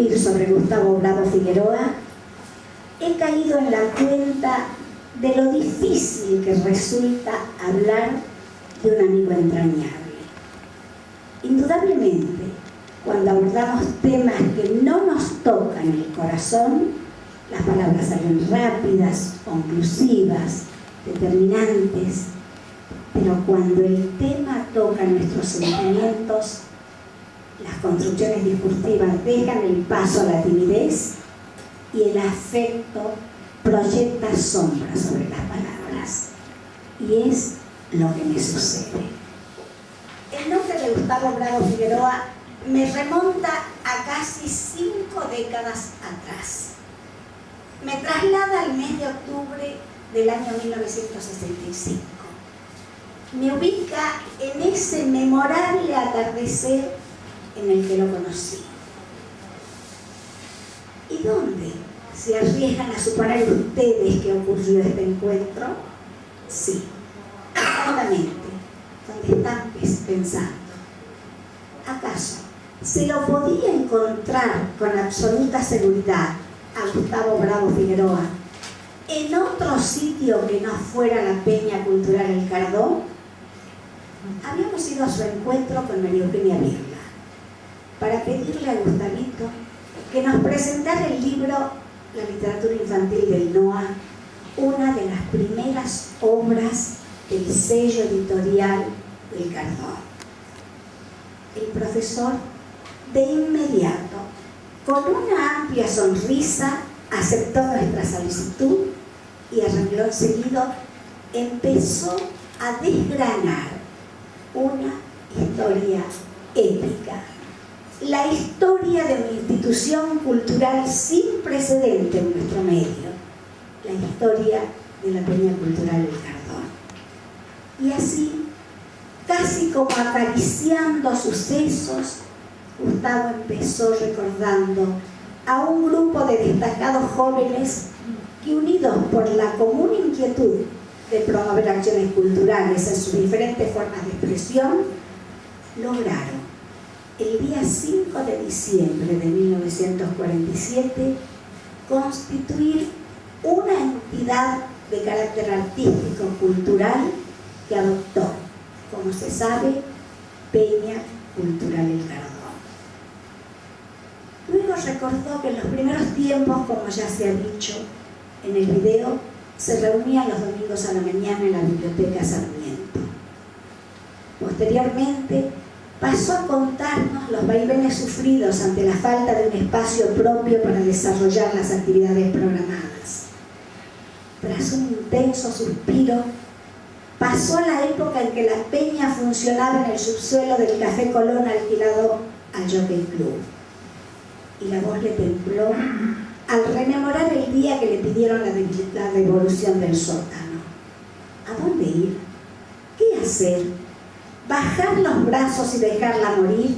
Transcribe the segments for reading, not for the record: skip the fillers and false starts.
escribir sobre Gustavo Bravo Figueroa, he caído en la cuenta de lo difícil que resulta hablar de un amigo entrañable. Indudablemente, cuando abordamos temas que no nos tocan el corazón, las palabras salen rápidas, conclusivas, determinantes, pero cuando el tema toca nuestros sentimientos, las construcciones discursivas dejan el paso a la timidez y el afecto proyecta sombras sobre las palabras. Y es lo que me sucede. El nombre de Gustavo Bravo Figueroa me remonta a casi 5 décadas atrás. Me traslada al mes de octubre del año 1965. Me ubica en ese memorable atardecer en el que lo conocí. ¿Y dónde se arriesgan a suponer ustedes que ocurrió este encuentro? Sí, exactamente, donde están pensando. ¿Acaso se lo podía encontrar con absoluta seguridad a Gustavo Bravo Figueroa en otro sitio que no fuera la Peña Cultural El Cardón? Habíamos ido a su encuentro con María Eugenia Virla para pedirle a Gustavito que nos presentara el libro La literatura infantil del NOA, una de las primeras obras del sello editorial El Cardón. El profesor, de inmediato, con una amplia sonrisa, aceptó nuestra solicitud y a renglón seguido empezó a desgranar una historia épica. La historia de una institución cultural sin precedente en nuestro medio, la historia de la Peña Cultural El Cardón. Y así, casi como acariciando sucesos, Gustavo empezó recordando a un grupo de destacados jóvenes que, unidos por la común inquietud de promover acciones culturales en sus diferentes formas de expresión, lograron el día 5 de diciembre de 1947 constituir una entidad de carácter artístico-cultural que adoptó, como se sabe, Peña Cultural El Cardón. Luego recordó que en los primeros tiempos, como ya se ha dicho en el video, se reunían los domingos a la mañana en la Biblioteca Sarmiento. Posteriormente, pasó a contarnos los vaivenes sufridos ante la falta de un espacio propio para desarrollar las actividades programadas. Tras un intenso suspiro, pasó la época en que la Peña funcionaba en el subsuelo del Café Colón alquilado al Jockey Club. Y la voz le tembló al rememorar el día que le pidieron la devolución del sótano. ¿A dónde ir? ¿Qué hacer? ¿Bajar los brazos y dejarla morir?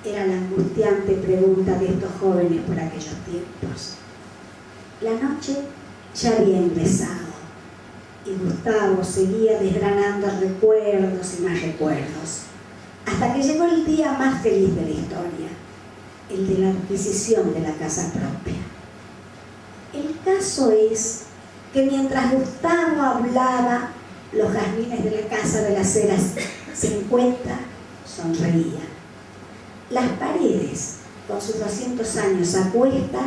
Era la angustiante pregunta de estos jóvenes por aquellos tiempos. La noche ya había ingresado y Gustavo seguía desgranando recuerdos y más recuerdos, hasta que llegó el día más feliz de la historia, el de la adquisición de la casa propia. El caso es que mientras Gustavo hablaba, los jazmines de la casa de las Heras 50 sonreían. Las paredes, con sus 200 años a cuesta,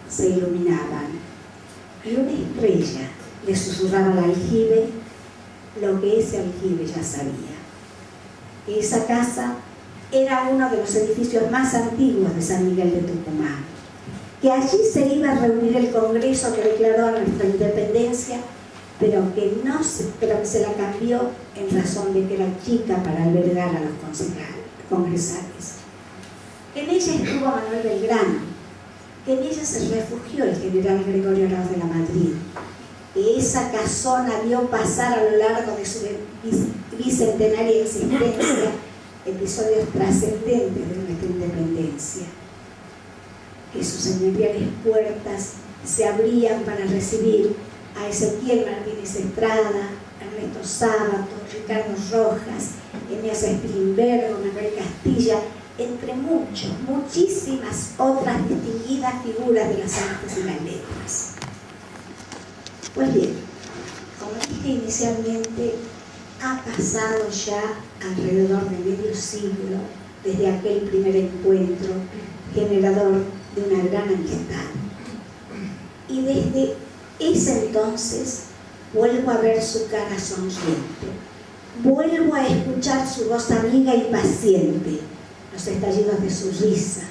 se iluminaban. Y una estrella le susurraba al aljibe lo que ese aljibe ya sabía. Que esa casa era uno de los edificios más antiguos de San Miguel de Tucumán. Que allí se iba a reunir el Congreso que declaró nuestra independencia, pero que se la cambió en razón de que era chica para albergar a los congresales. Que en ella estuvo Manuel Belgrano, que en ella se refugió el general Gregorio Arauz de la Madrid, que esa casona vio pasar a lo largo de su bicentenaria existencia episodios trascendentes de nuestra independencia, que sus señoriales puertas se abrían para recibir a Ezequiel Martínez Estrada, Ernesto Sábato, Ricardo Rojas, Eneas Spilimbergo, Manuel Castilla entre muchísimas otras distinguidas figuras de las artes y las letras. Pues bien, como dije inicialmente, ha pasado ya alrededor de medio siglo desde aquel primer encuentro generador de una gran amistad. Y desde ese entonces vuelvo a ver su cara sonriente, vuelvo a escuchar su voz amiga y paciente, los estallidos de su risa.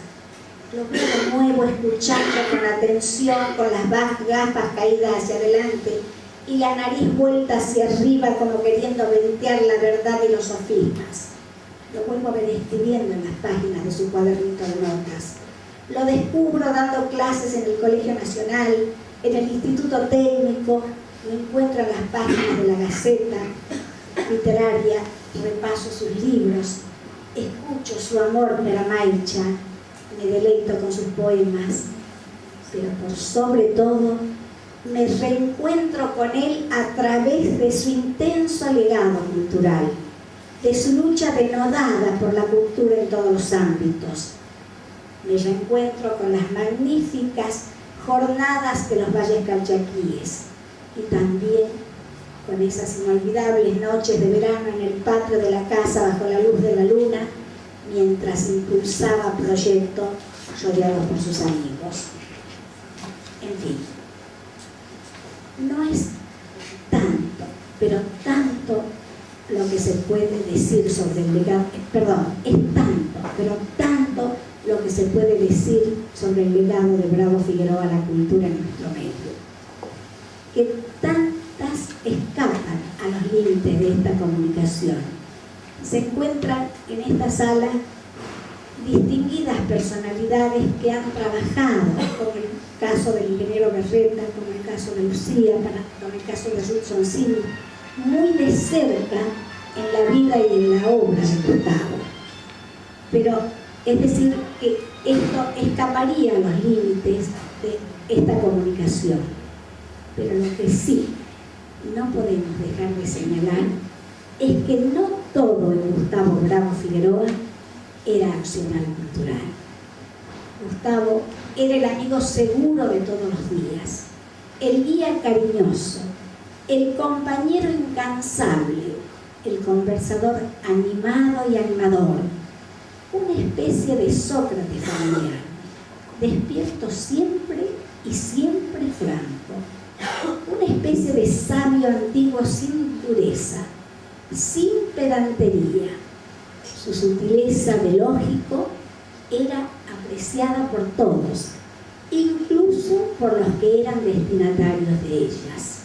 Lo veo de nuevo escuchando con atención, con las gafas caídas hacia adelante y la nariz vuelta hacia arriba como queriendo ventear la verdad y los sofismas. Lo vuelvo a ver escribiendo en las páginas de su cuadernito de notas. Lo descubro dando clases en el Colegio Nacional, en el Instituto Técnico. Lo encuentro en las páginas de la Gaceta Literaria, repaso sus libros, escucho su amor por Maicha, me deleito con sus poemas, pero por sobre todo me reencuentro con él a través de su intenso legado cultural, de su lucha denodada por la cultura en todos los ámbitos. Me reencuentro con las magníficas jornadas de los valles calchaquíes y también con esas inolvidables noches de verano en el patio de la casa bajo la luz de la luna, mientras impulsaba proyectos rodeados por sus amigos. En fin, no es tanto, pero tanto lo que se puede decir sobre el legado, es tanto, pero tanto lo que se puede decir sobre el legado de Bravo Figueroa a la cultura en nuestro medio, que tantas escapan a los límites de esta comunicación. Se encuentran en esta sala distinguidas personalidades que han trabajado, como el caso del ingeniero Berreta, como el caso de Lucía, como el caso de Ruth Sonsini, muy de cerca en la vida y en la obra de Gustavo. Pero es decir, que esto escaparía a los límites de esta comunicación. Pero lo que sí no podemos dejar de señalar es que no todo en Gustavo Bravo Figueroa era accional cultural. Gustavo era el amigo seguro de todos los días, el guía cariñoso, el compañero incansable, el conversador animado y animador, una especie de Sócrates familiar, despierto siempre y siempre franco, una especie de sabio antiguo sin dureza, sin pedantería. Su sutileza de lógico era apreciada por todos, incluso por los que eran destinatarios de ellas.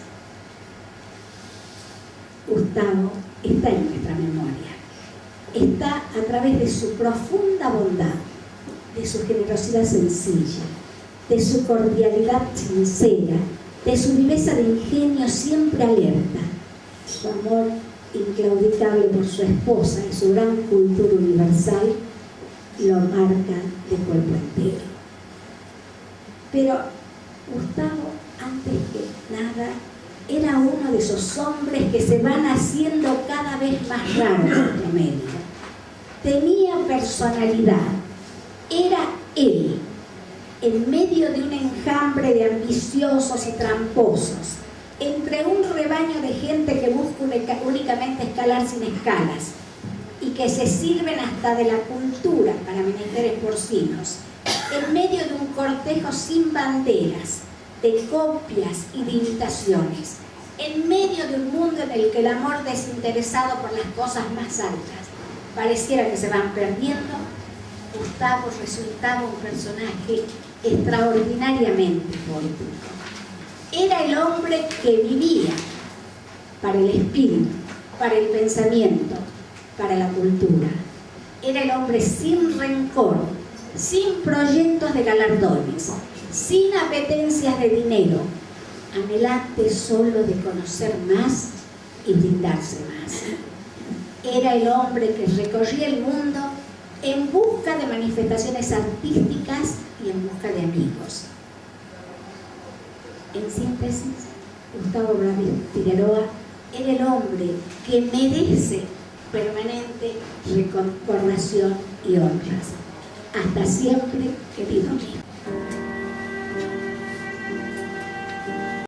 Gustavo está en nuestra memoria, está a través de su profunda bondad, de su generosidad sencilla, de su cordialidad sincera, de su viveza de ingenio siempre alerta, su amor inclaudicable por su esposa y su gran cultura universal lo marcan de cuerpo entero. Pero Gustavo, antes que nada, era uno de esos hombres que se van haciendo cada vez más raros en nuestro medio. Tenía personalidad, era él, en medio de un enjambre de ambiciosos y tramposos, entre un rebaño de gente que busca únicamente escalar sin escalas y que se sirven hasta de la cultura para menesteres porcinos, en medio de un cortejo sin banderas, de copias y de imitaciones, en medio de un mundo en el que el amor desinteresado por las cosas más altas pareciera que se van perdiendo, Gustavo resultaba un personaje extraordinariamente poético. Era el hombre que vivía para el espíritu, para el pensamiento, para la cultura. Era el hombre sin rencor, sin proyectos de galardones, sin apetencias de dinero, anhelante solo de conocer más y brindarse más. Era el hombre que recorría el mundo en busca de manifestaciones artísticas y en busca de amigos. En síntesis, Gustavo Bravo Figueroa era el hombre que merece permanente recordación y honras. Hasta siempre, querido amigo.